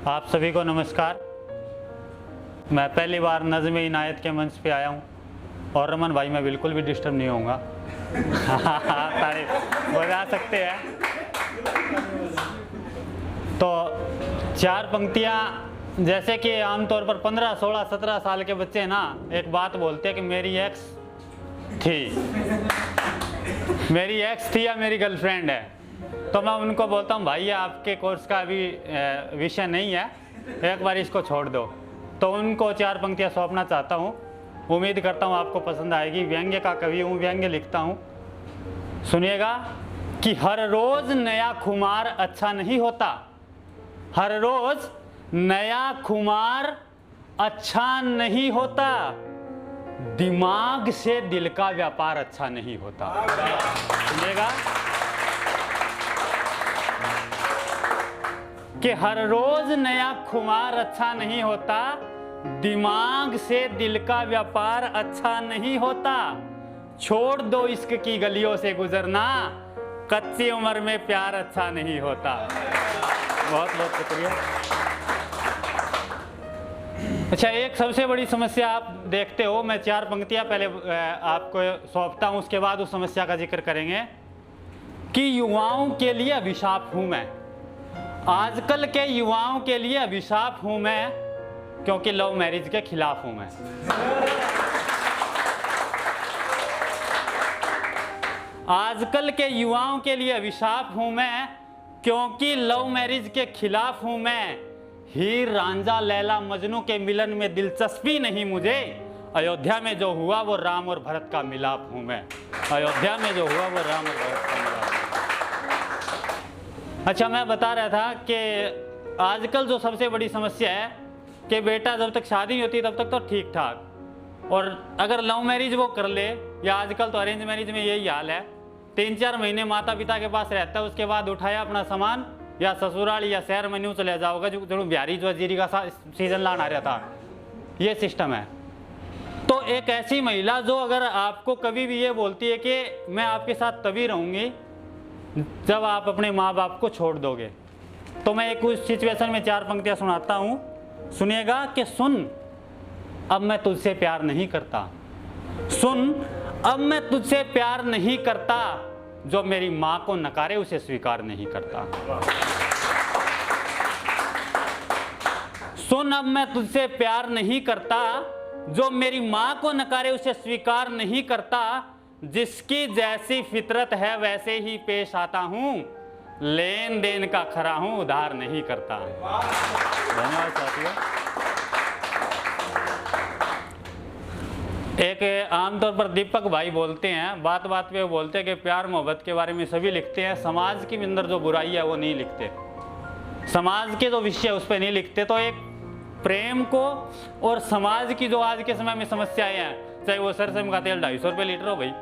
आप सभी को नमस्कार। मैं पहली बार नज़्म इनायत के मंच पे आया हूँ और रमन भाई मैं बिल्कुल भी डिस्टर्ब नहीं होऊंगा। तारीफ बजा सकते हैं। तो चार पंक्तियाँ, जैसे कि आमतौर पर 15, 16, 17 साल के बच्चे ना एक बात बोलते हैं कि मेरी एक्स थी या मेरी गर्लफ्रेंड है, तो मैं उनको बोलता हूँ भाई ये आपके कोर्स का अभी विषय नहीं है, एक बार इसको छोड़ दो। तो उनको चार पंक्तियाँ सौंपना चाहता हूँ। उम्मीद करता हूँ आपको पसंद आएगी। व्यंग्य का कवि हूँ, व्यंग्य लिखता हूँ। सुनिएगा कि हर रोज़ नया खुमार अच्छा नहीं होता, हर रोज़ नया खुमार अच्छा नहीं होता, दिमाग से दिल का व्यापार अच्छा नहीं होता। सुनिएगा कि हर रोज नया खुमार अच्छा नहीं होता, दिमाग से दिल का व्यापार अच्छा नहीं होता, छोड़ दो इश्क की गलियों से गुजरना, कच्ची उम्र में प्यार अच्छा नहीं होता। बहुत बहुत शुक्रिया। अच्छा, एक सबसे बड़ी समस्या आप देखते हो, मैं चार पंक्तियां पहले आपको सौंपता हूं, उसके बाद उस समस्या का जिक्र करेंगे कि युवाओं के लिए अभिशाप हूं मैं। आजकल के युवाओं के लिए अभिशाप हूं मैं, क्योंकि लव मैरिज के खिलाफ हूं मैं। आजकल के युवाओं के लिए अभिशाप हूं मैं, क्योंकि लव मैरिज के खिलाफ हूं मैं। हीर रांझा लैला मजनू के मिलन में दिलचस्पी नहीं मुझे, अयोध्या में जो हुआ वो राम और भरत का मिलाप हूं मैं। अयोध्या में जो हुआ वो राम और भरत का मिलाप। अच्छा, मैं बता रहा था कि आजकल जो सबसे बड़ी समस्या है कि बेटा जब तक शादी नहीं होती तब तक तो ठीक ठाक, और अगर लव मैरिज वो कर ले, या आजकल तो अरेंज मैरिज में यही हाल है, 3-4 महीने माता पिता के पास रहता है, उसके बाद उठाया अपना सामान या ससुराल या शहर में न्यू चले जाओगे, जो बिहारी जो जीरी का सीजन लाना रहता, ये सिस्टम है। तो एक ऐसी महिला जो अगर आपको कभी भी ये बोलती है कि मैं आपके साथ तभी रहूँगी जब आप अपने माँ बाप को छोड़ दोगे, तो मैं एक उस सिचुएशन में चार पंक्तियाँ सुनाता हूँ। सुनिएगा कि सुन अब मैं तुझसे प्यार नहीं करता, सुन अब मैं तुझसे प्यार नहीं करता, जो मेरी माँ को नकारे उसे स्वीकार नहीं करता। सुन अब मैं तुझसे प्यार नहीं करता, जो मेरी माँ को नकारे उसे स्वीकार नहीं करता, जिसकी जैसी फितरत है वैसे ही पेश आता हूँ, लेन देन का खरा हूँ उधार नहीं करता। धन्यवाद साथियों। एक आमतौर पर दीपक भाई बोलते हैं, बात बात पे बोलते हैं कि प्यार मोहब्बत के बारे में सभी लिखते हैं, समाज के अंदर जो बुराई है वो नहीं लिखते, समाज के जो विषय उस पर नहीं लिखते। तो एक प्रेम को और समाज की जो आज के समय में समस्याएं हैं, चाहे वो सरसों का तेल 250 रुपये लीटर हो भाई,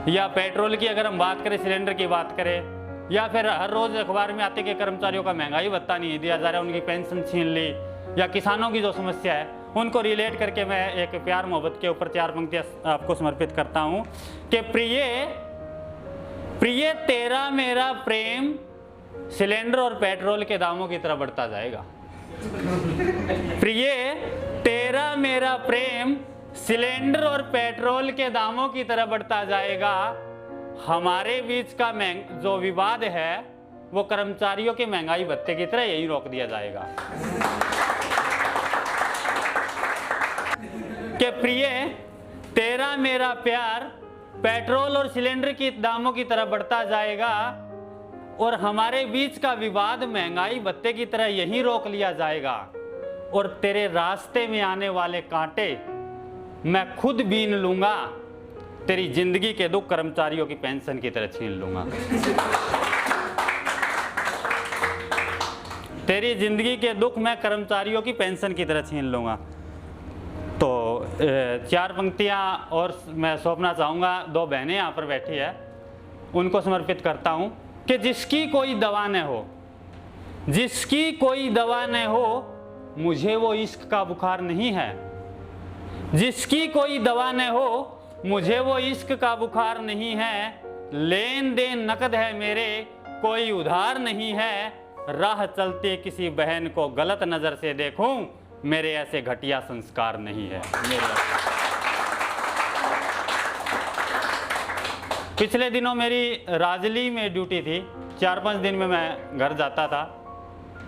या पेट्रोल की अगर हम बात करें, सिलेंडर की बात करें, या फिर हर रोज अखबार में आते कि कर्मचारियों का महंगाई भत्ता नहीं दिया जा रहा है, उनकी पेंशन छीन ली, या किसानों की जो समस्या है, उनको रिलेट करके मैं एक प्यार मोहब्बत के ऊपर चार पंक्तियां आपको समर्पित करता हूं कि प्रिय प्रिय तेरा मेरा प्रेम सिलेंडर और पेट्रोल के दामों की तरह बढ़ता जाएगा। प्रिय तेरा मेरा प्रेम सिलेंडर और पेट्रोल के दामों की तरह बढ़ता जाएगा। हमारे बीच का जो विवाद है वो कर्मचारियों के महंगाई भत्ते की तरह यही रोक दिया जाएगा। कि प्रिय तेरा मेरा प्यार पेट्रोल और सिलेंडर के दामों की तरह बढ़ता जाएगा, और हमारे बीच का विवाद महंगाई भत्ते की तरह यही रोक लिया जाएगा, और तेरे रास्ते में आने वाले कांटे मैं खुद बीन लूंगा, तेरी जिंदगी के दुख कर्मचारियों की पेंशन की तरह छीन लूंगा। तेरी जिंदगी के दुख मैं कर्मचारियों की पेंशन की तरह छीन लूंगा। तो चार पंक्तियां और मैं सौंपना चाहूँगा, दो बहनें यहाँ पर बैठी है, उनको समर्पित करता हूँ कि जिसकी कोई दवा न हो, जिसकी कोई दवा न हो, मुझे वो इश्क का बुखार नहीं है। जिसकी कोई दवा न हो, मुझे वो इश्क का बुखार नहीं है। लेन देन नकद है मेरे, कोई उधार नहीं है। राह चलते किसी बहन को गलत नजर से देखूं, मेरे ऐसे घटिया संस्कार नहीं है। पिछले दिनों मेरी राजली में ड्यूटी थी, 4-5 दिन में मैं घर जाता था।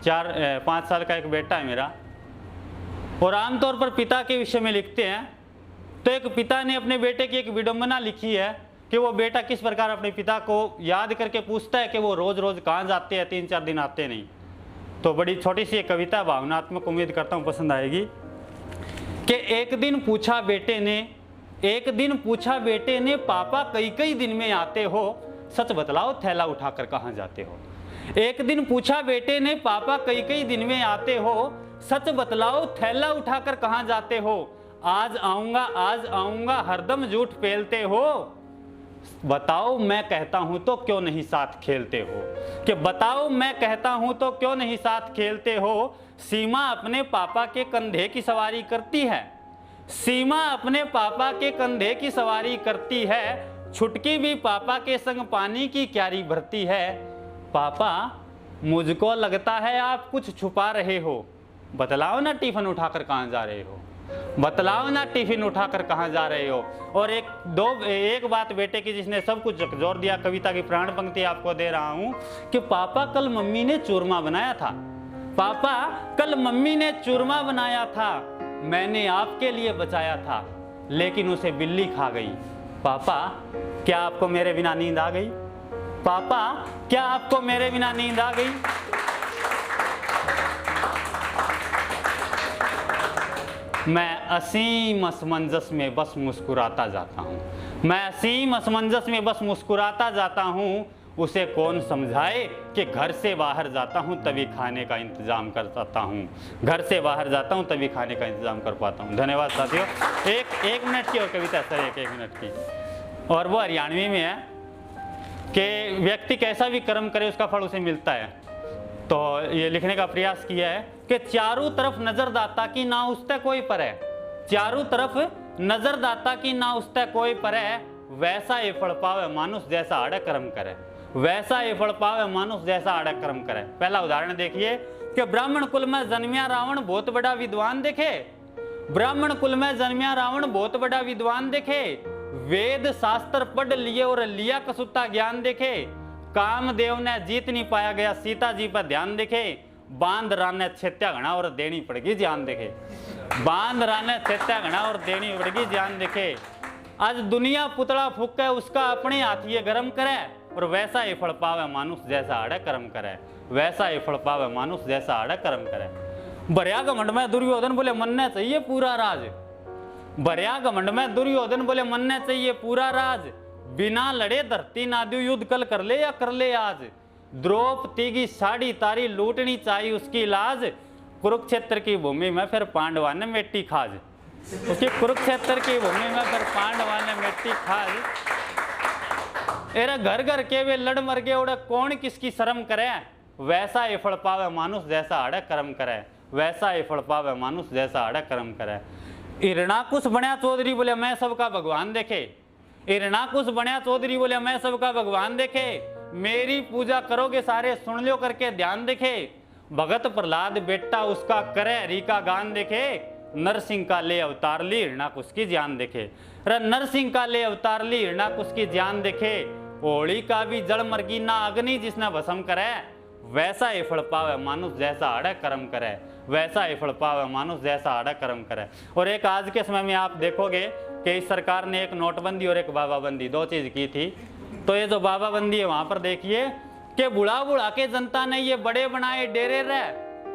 4-5 साल का एक बेटा है मेरा, और आमतौर पर पिता के विषय में लिखते हैं तो एक पिता ने अपने बेटे की एक विडंबना लिखी है कि वो बेटा किस प्रकार अपने पिता को याद करके पूछता है कि वो रोज रोज कहाँ जाते हैं, 3-4 दिन आते नहीं। तो बड़ी छोटी सी एक कविता, भावनात्मक, उम्मीद करता हूँ पसंद आएगी। कि एक दिन पूछा बेटे ने पापा कई दिन में आते हो, सच बतलाओ थैला उठाकर कहाँ जाते हो। एक दिन पूछा बेटे ने पापा कई दिन में आते हो, सच बतलाओ थैला उठाकर कहाँ जाते हो। आज आऊंगा हरदम झूठ पेलते हो, बताओ मैं कहता हूं तो क्यों नहीं साथ खेलते हो। कि बताओ मैं कहता हूं तो क्यों नहीं साथ खेलते हो। सीमा अपने पापा के कंधे की सवारी करती है, सीमा अपने पापा के कंधे की सवारी करती है। छुटकी भी पापा के संग पानी की क्यारी भरती है। पापा मुझको लगता है आप कुछ छुपा रहे हो, बतलाओ ना टिफिन उठाकर कहाँ जा रहे हो, बतलाओ ना टिफिन उठाकर कहाँ जा रहे हो। और एक बात बेटे की जिसने सब कुछ जोर दिया, कविता की प्राण पंक्ति आपको दे रहा हूं कि पापा कल मम्मी ने चूरमा बनाया था, पापा कल मम्मी ने चूरमा बनाया था, मैंने आपके लिए बचाया था, लेकिन उसे बिल्ली खा गई। पापा क्या आपको मेरे बिना नींद आ गई, पापा क्या आपको मेरे बिना नींद आ गई। मैं असीम असमंजस में बस मुस्कुराता जाता हूँ, मैं असीम असमंजस में बस मुस्कुराता जाता हूँ। उसे कौन समझाए कि घर से बाहर जाता हूँ तभी खाने का इंतजाम कर पाता हूँ, घर से बाहर जाता हूँ तभी खाने का इंतजाम कर पाता हूँ। धन्यवाद साथियों। एक मिनट की और कविता सर, एक मिनट की, और वो हरियाणवी में है कि व्यक्ति कैसा भी कर्म करे उसका फल उसे मिलता है। तो ये लिखने का प्रयास किया है कि चारों तरफ नजर दाता की ना उसते कोई पर है, चारों तरफ नजर दाता की ना उसते कोई पर है। वैसा ये फल पावे मानुष जैसा आड़े कर्म करे, वैसा ये फल पावे मानुष जैसा आड़े कर्म करे। पहला उदाहरण देखिए कि ब्राह्मण कुल में जन्मिया रावण बहुत बड़ा विद्वान देखे, ब्राह्मण कुल में जन्मिया रावण बहुत बड़ा विद्वान देखे। वेद शास्त्र पढ़ लिए और लिया कसुत्ता ज्ञान देखे। कामदेव ने जीत नहीं पाया गया सीता जी पर ध्यान देखे। बांध राने छेत्या घना और देनी पड़ेगी जान देखे, बांध राने छेत्या घना और देनी पड़ेगी जान देखे। आज दुनिया पुतला फूके उसका अपने हाथ ये गर्म करे, और वैसा ही फल पावे मानुष जैसा आड़े कर्म करे, वैसा ही फल पावे मानुष जैसा आड़े कर्म करे। भरिया घमंड में दुर्योधन बोले मनने चाहिए पूरा राज, भरिया घमंड में दुर्योधन बोले मनने चाहिए पूरा राज। बिना लड़े धरती नाद्यु युद्ध कल कर ले या कर ले आज। द्रौपदी की साड़ी तारी लूटनी चाहिए उसकी लाज। कुरुक्षेत्र की भूमि में फिर पांडवा ने मिट्टी खाज, उसकी कुरुक्षेत्र की भूमि में फिर पांडवा ने मिट्टी खाज। एरा घर घर के वे लड़ मर गए उड़े कौन किसकी शर्म करे। वैसा ही फल पावे मानुष जैसा आड़े कर्म करे, वैसा ही फल पावे मानुष जैसा आड़े कर्म करे। हिरणाकुश बनिया चौधरी बोले मैं सबका भगवान देखे, हिरणाकुश बनिया चौधरी बोले मैं सबका भगवान देखे। मेरी पूजा करोगे सारे सुन लो करके ध्यान देखे। भगत प्रहलाद बेटा उसका करे हरि का गान देखे। नरसिंह का ले अवतार ली हिरणाकुश की जान देखे, रे नरसिंह का ले अवतार ली हिरणाकुश की जान देखे। होली का भी जड़ मरगी ना अग्नि जिसने भस्म करे। वैसा ही फल पावे मानुष जैसा आड़े कर्म करे, वैसा ही फल पावे मानुष जैसा आड़े कर्म करे। और एक आज के समय में आप देखोगे कि इस सरकार ने एक नोटबंदी और एक बाबाबंदी दो चीज की थी। तो ये जो बाबाबंदी है वहां पर देखिए कि बुढ़ा बुढ़ा के जनता ने ये बड़े बनाए डेरे रहे,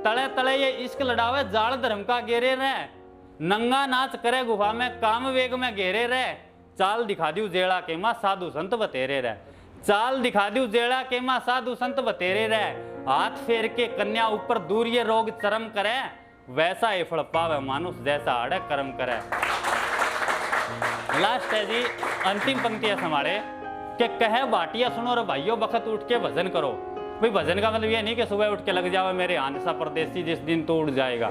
तले तले ये इश्क लड़ावे जाल धर्म का घेरे रहे। नंगा नाच करे गुफा में काम वेग में घेरे रहे। चाल दिखा दियो जेड़ा के मां साधु संत बतेरे रहे, चाल दिखा दियो जेड़ा के मां साधु संत बतेरे रहे। हाथ फेर के कन्या ऊपर दूर ये रोग चरम करे। वैसा ही फल पावे मानुष जैसा आड़े कर्म करे। लास्ट है जी, अंतिम पंक्ति है हमारे कि कहे बाटिया सुनो रे भाइयों बखत उठ के भजन करो। भाई भजन का मतलब ये नहीं कि सुबह उठ के लग जाओ मेरे हांसा परदेसी जिस दिन तो उड़ जाएगा,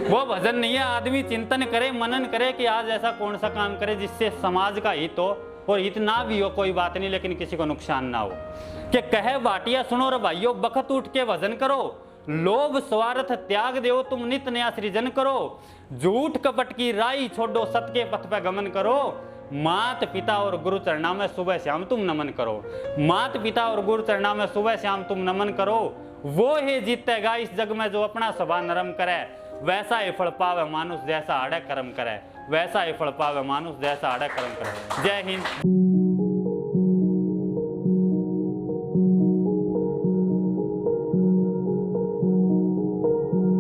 वो भजन नहीं है। आदमी चिंतन करे, मनन करे कि आज ऐसा कौन सा काम करे जिससे समाज का हित हो, और इतना भी हो कोई बात नहीं, लेकिन किसी को नुकसान ना हो। कि कहे बाटिया सुनो रे भाइयों, बखत उठ के भजन करो, लोभ स्वार्थ त्याग देओ, तुम नित नया सृजन करो, झूठ कपट की राई छोड़ो, सत्य के पथ पे गमन करो, मात पिता और गुरु चरणा में सुबह शाम तुम नमन करो। मात पिता और गुरु चरणा में सुबह शाम तुम नमन करो, वो ही जीतेगा इस जग में जो अपना स्वभाव नरम करे, वैसा ही फल पावे मानुष जैसा आड़े कर्म करे, वैसा ही फल पावे मानुष जैसा आड़े कर्म करे। जय हिंद।